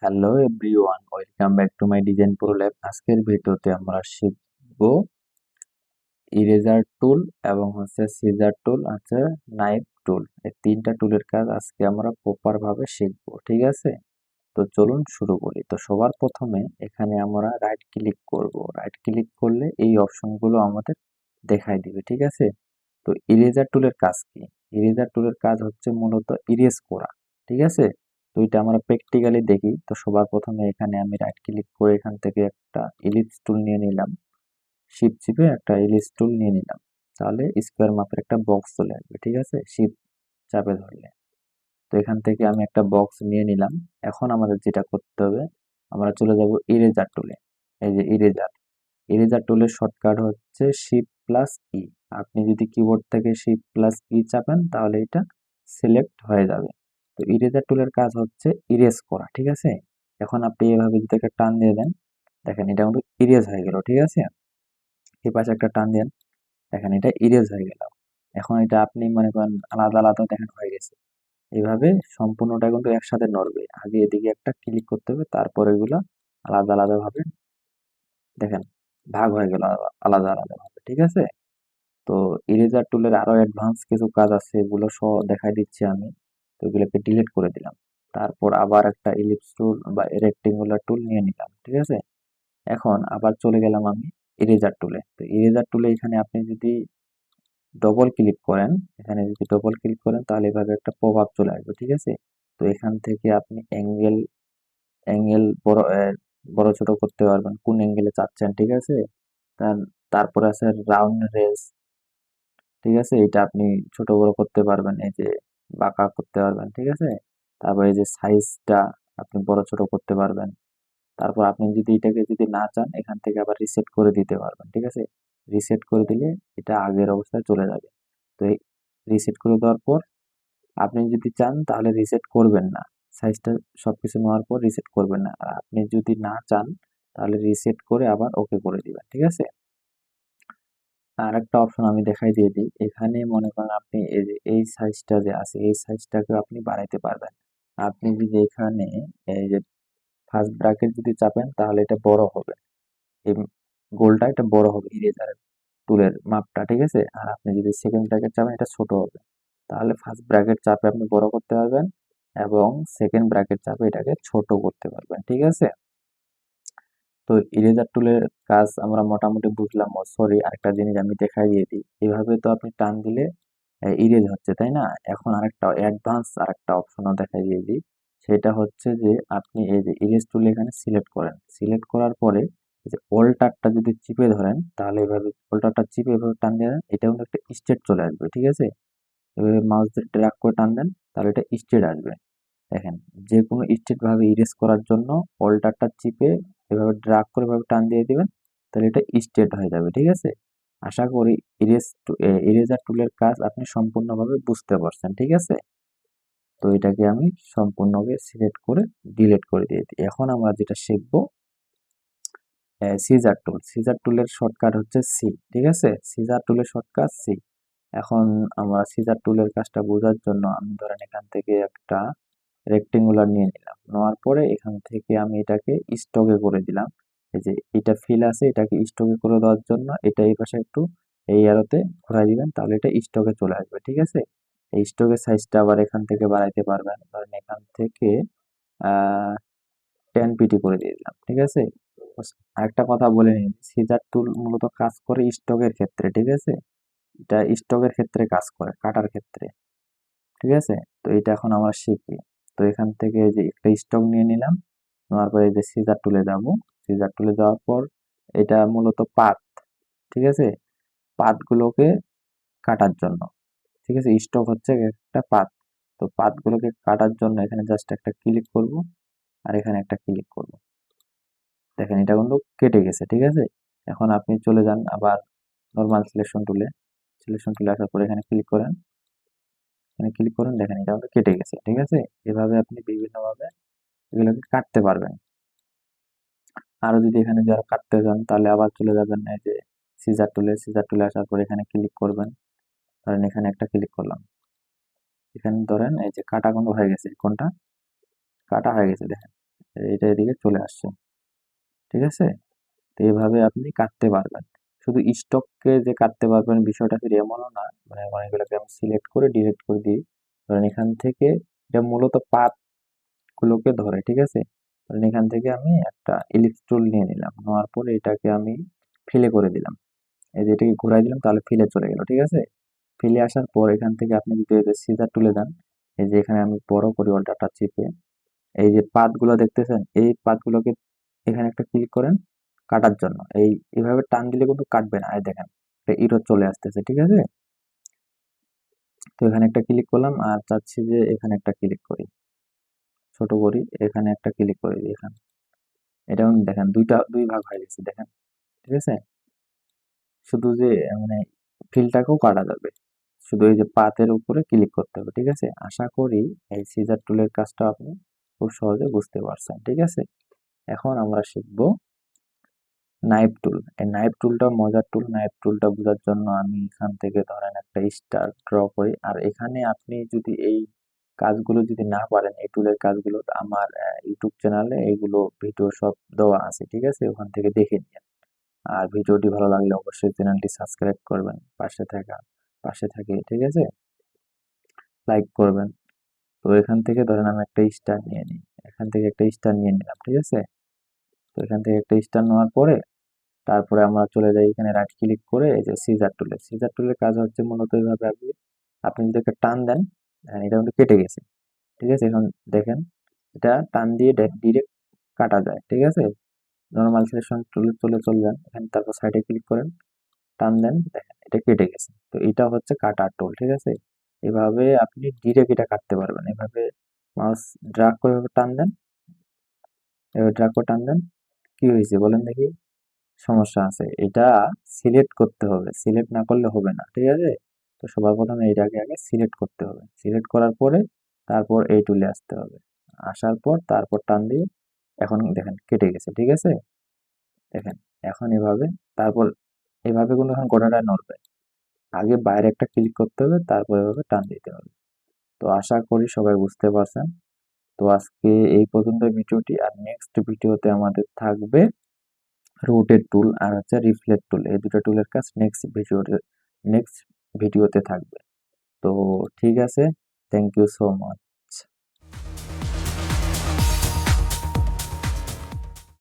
Hello everyone, welcome back to my design pro lab. আজকের ভিডিওতে আমরা শিখব ইরেজার টুল এবং সিজার টুল আছে নাইফ টুল। এই তিনটা টুলের কাজ আজকে আমরা প্রপার ভাবে শিখব, ঠিক আছে? তো চলুন শুরু করি। তো সবার প্রথমে এখানে আমরা রাইট ক্লিক করব। রাইট ক্লিক করলে এই অপশনগুলো আমাদের দেখাই দিবে, ঠিক আছে? তো ইরেজার টুলের কাজ কি? ইরেজার টুলের কাজ হচ্ছে মূলত ইরেজ করা, ঠিক আছে? তো এটা আমরা প্র্যাকটিক্যালি দেখি। তো সবার প্রথমে এখানে আমি রাইট ক্লিক করে এখান থেকে একটা ইলিপস টুল নিয়ে নিলাম। শিপ চিপে একটা ইলিপস টুল নিয়ে নিলাম, তাহলে স্কোয়ার মাপের একটা বক্স চলে আসবে, ঠিক আছে? শিপ চাপে ধরলে। তো এখান থেকে আমি একটা বক্স নিয়ে নিলাম। এখন আমাদের যেটা করতে হবে, আমরা চলে যাব ইরেজার টুলে। এই যে ইরেজার, ইরেজার টুলের শর্টকাট হচ্ছে শিফট প্লাস ই। আপনি যদি কিবোর্ড থেকে শিফট প্লাস ই চাপেন তাহলে এটা সিলেক্ট হয়ে যাবে। তো ইরেজার টুলের কাজ হচ্ছে ইরেজ করা, ঠিক আছে? এখন আপনি এভাবে যদি একটা টান দিয়ে দেন, দেখেন এটা কিন্তু ইরেজ হয়ে গেল, ঠিক আছে? এই পাশে একটা টান দেন, দেখেন এটা ইরেজ হয়ে গেল। এখন এটা আপনি মনে করেন আলাদা আলাদা দেখেন হয়ে গেছে। এইভাবে সম্পূর্ণটা কিন্তু একসাথে নড়বে। আগে এদিকে একটা ক্লিক করতে হবে, তারপর এগুলো আলাদা আলাদা ভাবে দেখেন ভাগ হয়ে গেল আলাদা আলাদা ভাবে, ঠিক আছে? তো ইরেজার টুলের আরো অ্যাডভান্স কিছু কাজ আছে, এগুলো সহ দেখাই দিচ্ছি আমি। তো এগুলোকে ডিলিট করে দিলাম। তারপর আবার একটা ইলিপস টুল বা রেক্টেঙ্গুলার টুল নিয়ে নিলাম, ঠিক আছে? এখন আবার চলে গেলাম আমি ইরেজার টুলে। তো ইরেজার টুলে এখানে আপনি যদি ডবল ক্লিক করেন, এখানে যদি ডবল ক্লিক করেন তাহলে এভাবে একটা পপ আপ চলে আসবে, ঠিক আছে? তো এখান থেকে আপনি অ্যাঙ্গেল অ্যাঙ্গেল বড় ছোট করতে পারবেন, কোন অ্যাঙ্গেলে চাচ্ছেন, ঠিক আছে? তারপরে আছে রাউন্ড রেস, ঠিক আছে? এটা আপনি ছোট বড় করতে পারবেন, এই যে বাঁকা করতে পারবেন, ঠিক আছে? তারপর এই যে সাইজটা আপনি বড় ছোট করতে পারবেন। তারপর আপনি যদি এটাকে যদি না চান, এখান থেকে আবার রিসেট করে দিতে পারবেন, ঠিক আছে? রিসেট করে দিলে এটা আগের অবস্থায় চলে যাবে। তো এই রিসেট করে দেওয়ার পর আপনি যদি চান তাহলে রিসেট করবেন না, সাইজটা সবকিছু নেওয়ার পর রিসেট করবেন না। আর আপনি যদি না চান তাহলে রিসেট করে আবার ওকে করে দিবেন, ঠিক আছে? আর একটা অপশন আমি দেখাই দিয়ে দিই। এখানে মনে করেন আপনি এই যে এই সাইজটা যে আছে এই সাইজটাকে আপনি বাড়াইতে পারবেন। আপনি যদি এখানে এই যে ফার্স্ট ব্র্যাকেট যদি চাপেন তাহলে এটা বড় হবে, এই গোলটা এটা বড় হবে ইরেজার টুলের মাপটা, ঠিক আছে? আর আপনি যদি সেকেন্ড ব্র্যাকেট চাপেন এটা ছোট হবে। তাহলে ফার্স্ট ব্র্যাকেট চাপে আপনি বড় করতে পারবেন এবং সেকেন্ড ব্র্যাকেট চাপে এটাকে ছোট করতে পারবেন, ঠিক আছে? তো ইরেজার টুলের কাজ আমরা মোটামুটি বুঝলাম। সরি, আরেকটা জিনিস আমি দেখাই দিয়ে দিই। এভাবে তো আপনি টান দিলে ইরেজ হচ্ছে, তাই না? এখন আরেকটা অ্যাডভান্স আরেকটা অপশনও দেখাই দিয়ে দিই। সেটা হচ্ছে যে আপনি এই যে ইরেজ টুল এখানে সিলেক্ট করেন, সিলেক্ট করার পরে এই যে অল্টারটা যদি চিপে ধরেন তাহলে এভাবে অল্টারটা চিপে এভাবে টান দিয়ে দেন, এটা কিন্তু একটা স্টেট চলে আসবে, ঠিক আছে? এভাবে মাউস দিয়ে ড্র্যাগ করে টান দেন তাহলে এটা স্টেট আসবে। দেখেন, যে কোনো স্টেট ভাবে ইরেজ করার জন্য অল্টারটা চিপে এভাবে ড্রাগ করে এভাবে টান দিয়ে দিবেন, তাহলে এটা স্টেট হয়ে যাবে, ঠিক আছে? আশা করি ইরেজার টুলের কাজ আপনি সম্পূর্ণভাবে বুঝতে পারছেন, ঠিক আছে? তো এটাকে আমি সম্পূর্ণভাবে সিলেক্ট করে ডিলিট করে দিয়ে দিই। এখন আমরা যেটা শিখবো সিজার টুল। সিজার টুলের শর্টকাট হচ্ছে সি, ঠিক আছে? সিজার টুলের শর্টকাট সি। এখন আমরা সিজার টুলের কাজটা বোঝার জন্য আমি ধরেন এখান থেকে একটা রেক্টেঙ্গুলার নিয়ে নিলাম, নেওয়ার পরে এখান থেকে আমি এটাকে স্টকে করে দিলাম। এই যে এটা ফিল আছে, এটাকে স্টকে করে দেওয়ার জন্য এটা এই পাশে একটু এই অ্যারোতে ঘোরাই দিবেন, তাহলে এটা স্টকে চলে আসবে, ঠিক আছে? এই স্টকের সাইজটা আবার এখান থেকে বাড়াইতে পারবেন। ধরেন এখান থেকে 10 পিটি করে দিয়ে দিলাম, ঠিক আছে? আরেকটা কথা বলে নিন, সিজার টুল মূলত কাজ করে স্টকের ক্ষেত্রে, ঠিক আছে? এটা স্টকের ক্ষেত্রে কাজ করে, কাটার ক্ষেত্রে, ঠিক আছে? তো এটা এখন আমরা শিখি। তো এখান থেকে এই যে একটা স্টক নিয়ে নিলাম, নেওয়ার পরে এই যে সিজার টুলে যাব। সিজার টুলে যাওয়ার পর এটা মূলত পাত, ঠিক আছে? পাতগুলোকে কাটার জন্য, ঠিক আছে? স্টক হচ্ছে একটা পাত। তো পাতগুলোকে কাটার জন্য এখানে জাস্ট একটা ক্লিক করব আর এখানে একটা ক্লিক করব। দেখেন এটা কিন্তু কেটে গেছে, ঠিক আছে? এখন আপনি চলে যান আবার নরমাল সিলেকশন টুলে। সিলেকশন টুলে আসার পরে এখানে ক্লিক করেন, এখানে ক্লিক করুন, দেখেন এটা কিন্তু কেটে গেছে, ঠিক আছে? এভাবে আপনি বিভিন্নভাবে এগুলোকে কাটতে পারবেন। আরো যদি এখানে যারা কাটতে চান তাহলে আবার চলে যাবেন এই যে সিজার টুলে। সিজার টুলে আসার পর এখানে ক্লিক করবেন, ধরেন এখানে একটা ক্লিক করলাম, এখানে ধরেন এই যে কাটা কিন্তু হয়ে গেছে, কোনটা কাটা হয়ে গেছে দেখেন। এটা এদিকে চলে আসছে, ঠিক আছে। তো এইভাবে আপনি কাটতে পারবেন। শুধু স্টককে যে কাটতে পারবেন বিষয়টা ফির এমনও না, মানে অনেকগুলোকে আমি সিলেক্ট করে ডিলিট করে দিই। ধরেন এখান থেকে, এটা মূলত পাত গুলোকে ধরে, ঠিক আছে। ধরেন এখান থেকে আমি একটা ইলিপস টুল নিয়ে নিলাম, নেওয়ার পরে এটাকে আমি ফিলে করে দিলাম, এই যে এটাকে ঘুরাই দিলাম, তাহলে ফিলে চলে গেল, ঠিক আছে। ফিলে আসার পর এখান থেকে আপনি যদি সিজার তুলে দেন, এই যে এখানে আমি বড় করি অল্টারটা চিপে, এই যে পাতগুলো দেখতেছেন, এই পাতগুলোকে এখানে একটা ক্লিক করেন কাটার জন্য। এইভাবে টান দিলে কিন্তু কাটবে না, এই দেখেন একটা ইরো চলে আসতেছে, ঠিক আছে। তো এখানে একটা ক্লিক করলাম, আর চাচ্ছি যে এখানে একটা ক্লিক করি, ছোট করি, এখানে একটা ক্লিক করে দিই এখানে। এটা দেখেন দুই ভাগ হয়ে গেছে, দেখেন, ঠিক আছে। শুধু যে মানে ফিলটাকেও কাটা যাবে, শুধু এই যে পাতের উপরে ক্লিক করতে হবে, ঠিক আছে। আশা করি এই সিজার টুলের কাজটা আপনি খুব সহজে বুঝতে পারছেন, ঠিক আছে। এখন আমরা শিখবো নাইফ টুল। এই নাইফ টুলটা মজার টুল। নাইফ টুলটা বোঝার জন্য আমি এখান থেকে ধরেন একটা স্টার ড্র করি, আর এখানে আপনি যদি এই কাজগুলো যদি না পারেন, এই টুলের কাজগুলো, তো আমার ইউটিউব চ্যানেলে এইগুলো ভিডিও সব দেওয়া আছে, ঠিক আছে, ওখান থেকে দেখে নিন। আর ভিডিওটি ভালো লাগলে অবশ্যই চ্যানেলটি সাবস্ক্রাইব করবেন, পাশে থাকে, ঠিক আছে, লাইক করবেন। তো এখান থেকে ধরেন আমি একটা স্টার নিয়ে নিই, এখান থেকে একটা স্টার নিয়ে নিলাম, ঠিক আছে। তো এখান থেকে একটা স্টার নেওয়ার পরে তারপরে আমরা চলে যাই এখানে রাইট ক্লিক করে এই যে সিজার টুলের কাজ হচ্ছে মূলত এইভাবে আপনি যদি একটা টান দেন, এটা কিন্তু কেটে গেছে, ঠিক আছে। এখন দেখেন এটা টান দিয়ে ডিরেক্ট কাটা যায়, ঠিক আছে। নর্মাল সিলেকশন টুলে চলে যান, এখানে তারপর সাইডে ক্লিক করেন, টান দেন, দেখেন এটা কেটে গেছে। তো এটা হচ্ছে কাটার টুল, ঠিক আছে। এভাবে আপনি ডিরেক্ট এটা কাটতে পারবেন। এভাবে মাউস ড্রাগ করে এভাবে টান দেন, এভাবে ড্রাগ করে টান দেন, কি হয়েছে বলেন দেখি? সমস্যা আছে, এটা সিলেক্ট করতে হবে, সিলেক্ট না করলে হবে না, ঠিক আছে। তো সবার প্রথমে এটাকে আগে সিলেক্ট করতে হবে, সিলেক্ট করার পরে তারপর এই টুলে আসতে হবে, আসার পর তারপর টান দিয়ে এখন দেখেন কেটে গেছে, ঠিক আছে। দেখেন এখন এভাবে, তারপর এভাবে কিন্তু এখন গোটাটা নড়বে, আগে বাইরে একটা ক্লিক করতে হবে, তারপর এভাবে টান দিতে হবে। তো আশা করি সবাই বুঝতে পারছেন। তো আজকে এই পর্যন্ত ভিডিওটি, আর নেক্সট ভিডিওতে আমাদের থাকবে রোটেট টুল আর হচ্ছে রিফ্লেক্ট টুল। এই দুটো টুলের কাজ নেক্সট ভিডিওতে থাকবে। তো ঠিক আছে, থ্যাংক ইউ সো মাচ।